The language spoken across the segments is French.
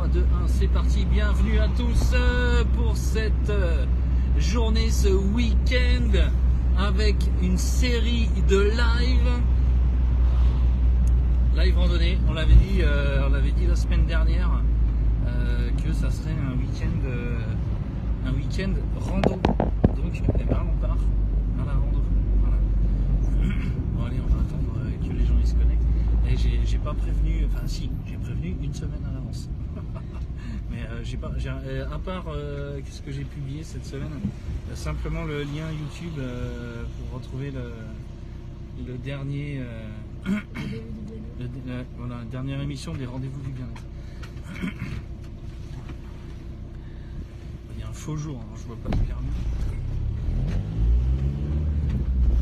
3, 2, 1, c'est parti. Bienvenue à tous pour cette journée, ce week-end, avec une série de live randonnée. On l'avait dit la semaine dernière que ça serait un week-end rando. Donc, eh ben, on part à la rando. Voilà. Bon, allez, on va attendre que les gens ils se connectent. Et j'ai pas prévenu, enfin si, j'ai prévenu une semaine à l'avance. Mais à part ce que j'ai publié cette semaine, simplement le lien YouTube pour retrouver le dernier, la dernière émission des rendez-vous du bien-être. Il y a un faux jour, hein, je vois pas clairement.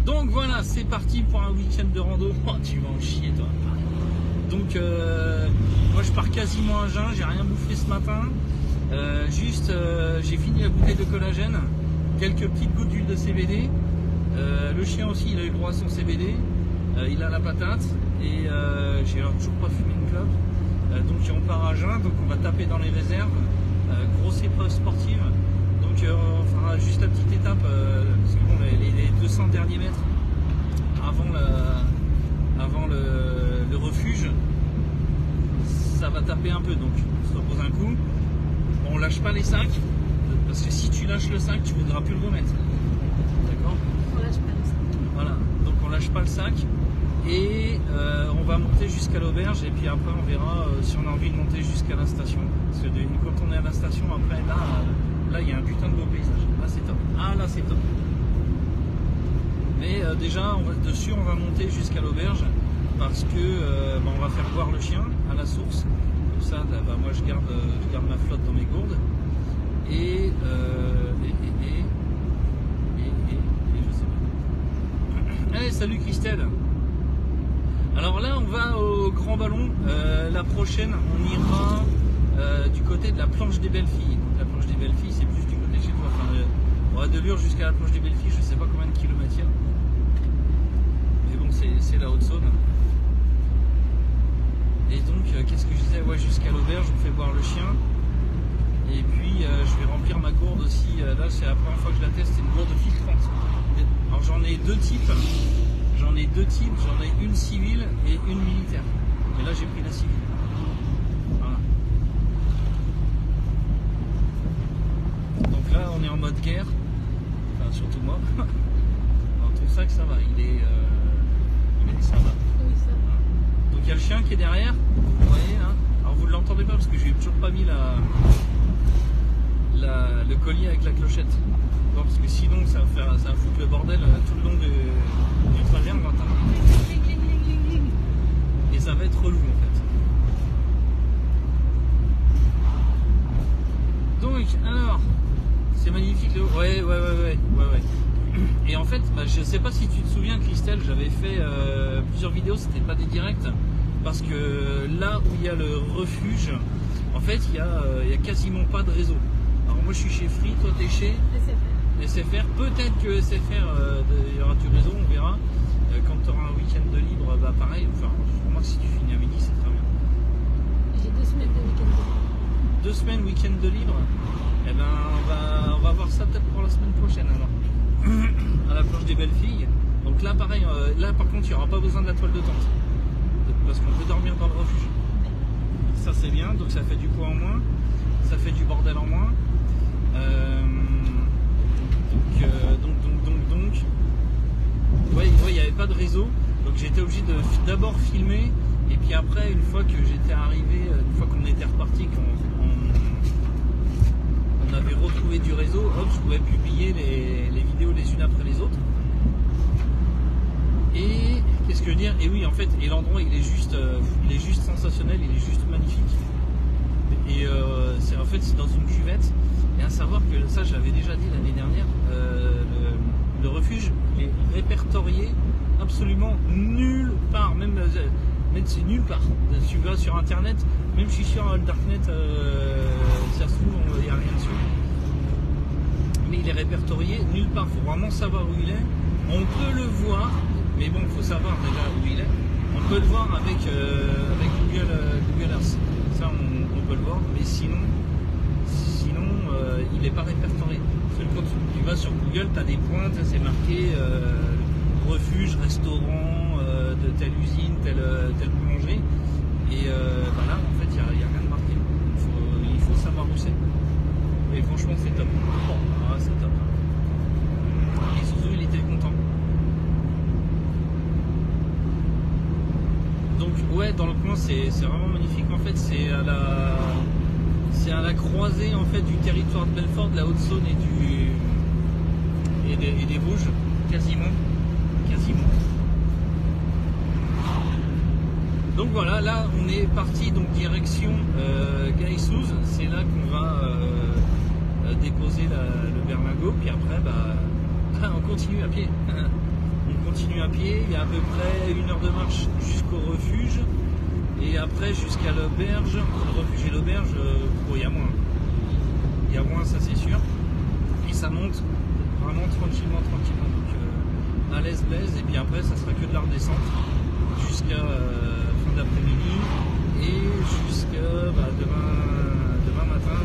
Donc voilà, c'est parti pour un week-end de rando. Oh, tu vas en chier toi. Donc moi je pars quasiment à jeun, j'ai rien bouffé ce matin. J'ai fini la bouteille de collagène, quelques petites gouttes d'huile de CBD. Le chien aussi il a eu le droit à son CBD, il a la patate et j'ai toujours pas fumé une clope. Donc on part à jeun, donc on va taper dans les réserves, grosse épreuve sportive. Donc on fera juste la petite étape, parce que bon, les 200 derniers mètres avant le refuge, ça va taper un peu, donc on se repose un coup. On lâche pas les sacs, parce que si tu lâches le sac, tu ne voudras plus le remettre. D'accord ? On lâche pas le sac. Voilà, donc on lâche pas le sac et on va monter jusqu'à l'auberge et puis après on verra si on a envie de monter jusqu'à la station. Parce que quand on est à la station, après là il y a un putain de beau paysage. Là c'est top. Ah là c'est top. Mais déjà on va monter jusqu'à l'auberge parce que on va faire boire le chien à la source. Comme ça moi je garde ma flotte dans mes gourdes. Et je sais pas. Hey, salut Christelle. Alors là on va au Grand Ballon. La prochaine on ira du côté de la planche des belles filles. Donc la planche des belles filles c'est plus du côté de chez toi. Enfin, on va de Lure jusqu'à la planche des belles filles, je sais pas combien de kilomètres il y a. Mais bon c'est la Haute-Saône. Et donc qu'est-ce que je disais, ouais, jusqu'à l'auberge on fait boire le chien. Et puis je vais remplir ma gourde aussi. Là c'est la première fois que je la teste, c'est une gourde filtrante. Alors j'en ai deux types. J'en ai une civile et une militaire. Et là j'ai pris la civile. Voilà. Donc là on est en mode guerre. Enfin surtout moi. Alors ton sac ça va, il est ça va. Oui, ça va. Donc il y a le chien qui est derrière. Vous voyez là. Alors vous ne l'entendez pas parce que je lui ai toujours pas mis le collier avec la clochette. Non, parce que sinon ça va foutre le bordel tout le long du trajet en matin. Et ça va être relou en fait. Donc alors, c'est magnifique. Ouais. Et en fait, je sais pas si tu te souviens Christelle, j'avais fait plusieurs vidéos, c'était pas des directs. Parce que là où il y a le refuge, en fait il y a quasiment pas de réseau. Alors moi je suis chez Free, toi t'es chez SFR. Peut-être que SFR il y aura du réseau, on verra. Quand tu auras un week-end de libre, bah pareil, enfin pour moi si tu finis à midi c'est très bien. J'ai 2 semaines de week-end de libre. 2 semaines week-end de libre, eh ben on va voir ça peut-être pour la semaine prochaine alors. À la planche des belles filles. Donc là pareil, là par contre il n'y aura pas besoin de la toile de tente. Parce qu'on peut dormir dans le refuge. Ça c'est bien, donc ça fait du poids en moins, ça fait du bordel en moins. Donc, ouais, il n'y avait pas de réseau, donc j'étais obligé de d'abord filmer, et puis après, une fois que j'étais arrivé, une fois qu'on était reparti, qu'on avait retrouvé du réseau, hop, je pouvais publier les vidéos les unes après les autres. Et qu'est-ce que je veux dire? Et oui, en fait, et l'endroit il est juste sensationnel, il est juste magnifique. Et en fait c'est dans une cuvette. Et à savoir que ça j'avais déjà dit l'année dernière, le refuge est répertorié absolument nulle part, même c'est nulle part. Tu vas sur internet, même si je suis sur le darknet, ça se trouve il n'y a rien dessus. Mais il est répertorié nulle part. Il faut vraiment savoir où il est. On peut le voir. Mais bon, il faut savoir déjà où il est. On peut le voir avec Google Earth. Ça, on peut le voir. Mais sinon il n'est pas répertorié. Parce que quand tu vas sur Google, tu as des points, c'est marqué refuge, restaurant de telle usine, telle boulangerie. Et là, en fait, il n'y a rien de marqué. Il faut savoir où c'est. Et franchement, c'est top. Ah, c'est top. Et Suzu, il était content. Donc, ouais, dans le coin, c'est vraiment magnifique. En fait, c'est à la croisée en fait, du territoire de Belfort, de la Haute-Saône et des Vosges, quasiment. Donc voilà, là on est parti donc direction Gaïsouz, c'est là qu'on va déposer le Berlingot, puis après on continue à pied. On continue à pied, il y a à peu près 1 heure de marche jusqu'au refuge, et après jusqu'à l'auberge, le refuge et l'auberge, il y a moins. Il y a moins, ça c'est sûr. Et ça monte vraiment tranquillement. Donc à l'aise blaise, et puis après ça sera que de la redescente jusqu'à fin d'après-midi et jusqu'à demain matin,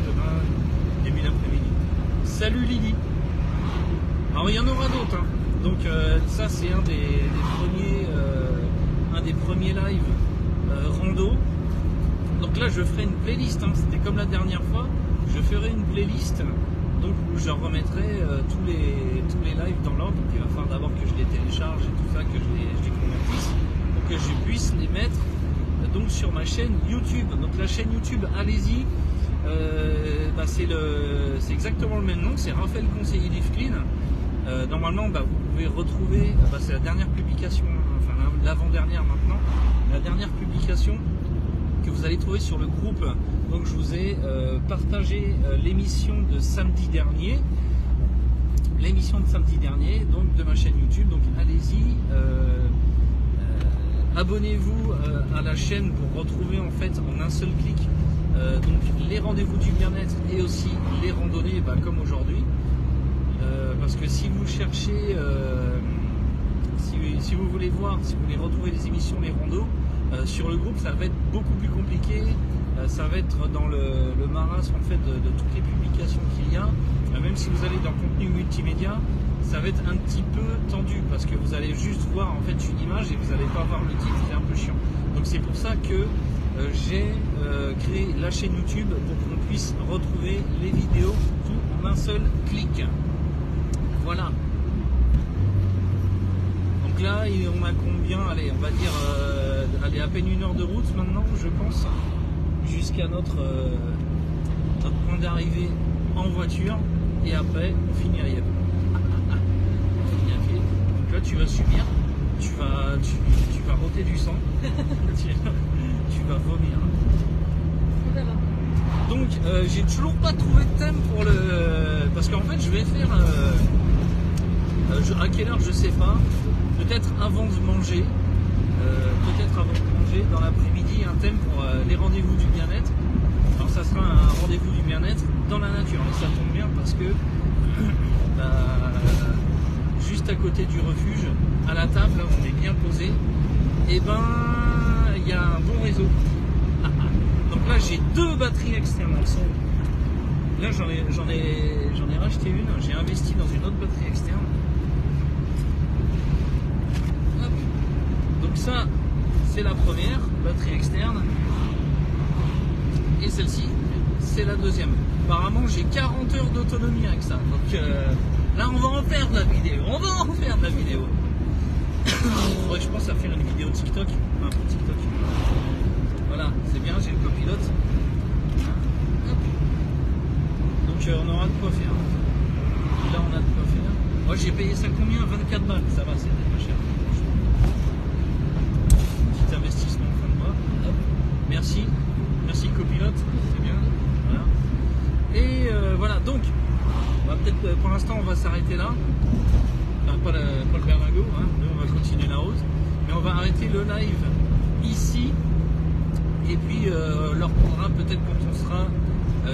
début d'après-midi. Salut Lily. Alors il y en aura d'autres, hein. Donc ça c'est un des premiers lives rando. Donc là je ferai une playlist, hein. C'était comme la dernière fois, je ferai une playlist donc où je remettrai tous les lives dans l'ordre. Donc il va falloir d'abord que je les télécharge et tout ça, que je les convertisse pour que je puisse les mettre donc sur ma chaîne YouTube. Donc la chaîne YouTube, allez-y, c'est exactement le même nom, c'est Raphaël Conseiller Live Clean. Normalement vous pouvez retrouver, c'est la dernière publication, enfin l'avant-dernière maintenant, la dernière publication que vous allez trouver sur le groupe. Donc je vous ai partagé l'émission de samedi dernier, donc de ma chaîne YouTube. Donc allez-y, abonnez-vous à la chaîne pour retrouver en fait en un seul clic donc les rendez-vous du bien-être et aussi les randonnées comme aujourd'hui. Parce que si vous cherchez, si vous voulez voir, si vous voulez retrouver les émissions, les randos, sur le groupe, ça va être beaucoup plus compliqué. Ça va être dans le marasme en fait de toutes les publications qu'il y a. Même si vous allez dans contenu multimédia, ça va être un petit peu tendu parce que vous allez juste voir en fait une image et vous n'allez pas voir le titre, c'est un peu chiant. Donc c'est pour ça que j'ai créé la chaîne YouTube pour qu'on puisse retrouver les vidéos tout en un seul clic. Voilà. Donc là, on a combien? Allez, on va dire à peine 1 heure de route maintenant, je pense, jusqu'à notre point d'arrivée en voiture, et après on finit à Yep. Donc là, tu vas subir, tu vas roter du sang, tu vas vomir. Donc j'ai toujours pas trouvé de thème pour parce qu'en fait je vais faire à quelle heure je sais pas, peut-être avant de manger, dans l'après-midi, un thème pour les rendez-vous du bien-être. Alors ça sera un rendez-vous du bien-être dans la nature, et ça tombe bien parce que juste à côté du refuge, à la table, on est bien posé, et il y a un bon réseau. Donc là j'ai 2 batteries externes. Là j'en ai racheté une, j'ai investi dans une autre batterie externe. Hop. Donc ça c'est la première batterie externe, et celle-ci c'est la deuxième. Apparemment j'ai 40 heures d'autonomie avec ça. Donc là on va en faire de la vidéo. Faudrait que je pense à faire une vidéo TikTok, pour TikTok. Voilà, c'est bien, j'ai le copilote. Hop. Donc on aura de quoi faire. Là on a de quoi faire. Moi j'ai payé ça combien? 24 balles, ça va, c'était pas cher. Petit investissement en fin de mois. Hop. Merci copilote, c'est bien. Voilà. Et voilà, donc on va peut-être pour l'instant on va s'arrêter là. Enfin, pas le Berlingot, hein. Nous on va continuer la route. Mais on va arrêter le live ici. Et puis leur prendra peut-être quand on sera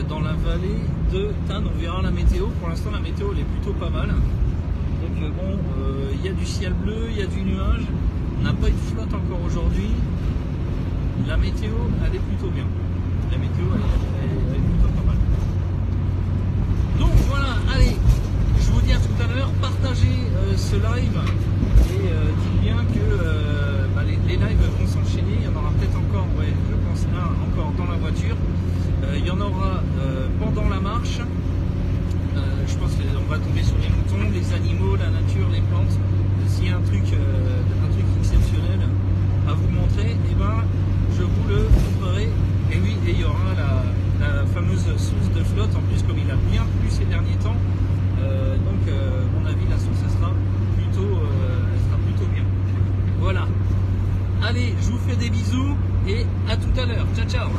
dans la vallée de Tannes. On verra la météo. Pour l'instant la météo elle est plutôt pas mal. Donc bon, il y a du ciel bleu, il y a du nuage. On n'a pas eu de flotte encore aujourd'hui. La météo elle est plutôt bien. La météo elle est partagez ce live et dites bien que les lives vont s'enchaîner. Il y en aura peut-être encore, ouais, je pense un encore dans la voiture. Il y en aura pendant la marche. Je pense qu'on va tomber sur les moutons, les animaux, la nature, les plantes. S'il y a un truc exceptionnel à vous montrer, et ben je vous le montrerai. Et oui, et il y aura la fameuse source de flotte. En plus, comme il a bien plu ces derniers temps, donc à mon avis la source elle sera plutôt bien. Voilà. Allez, je vous fais des bisous et à tout à l'heure. Ciao ciao.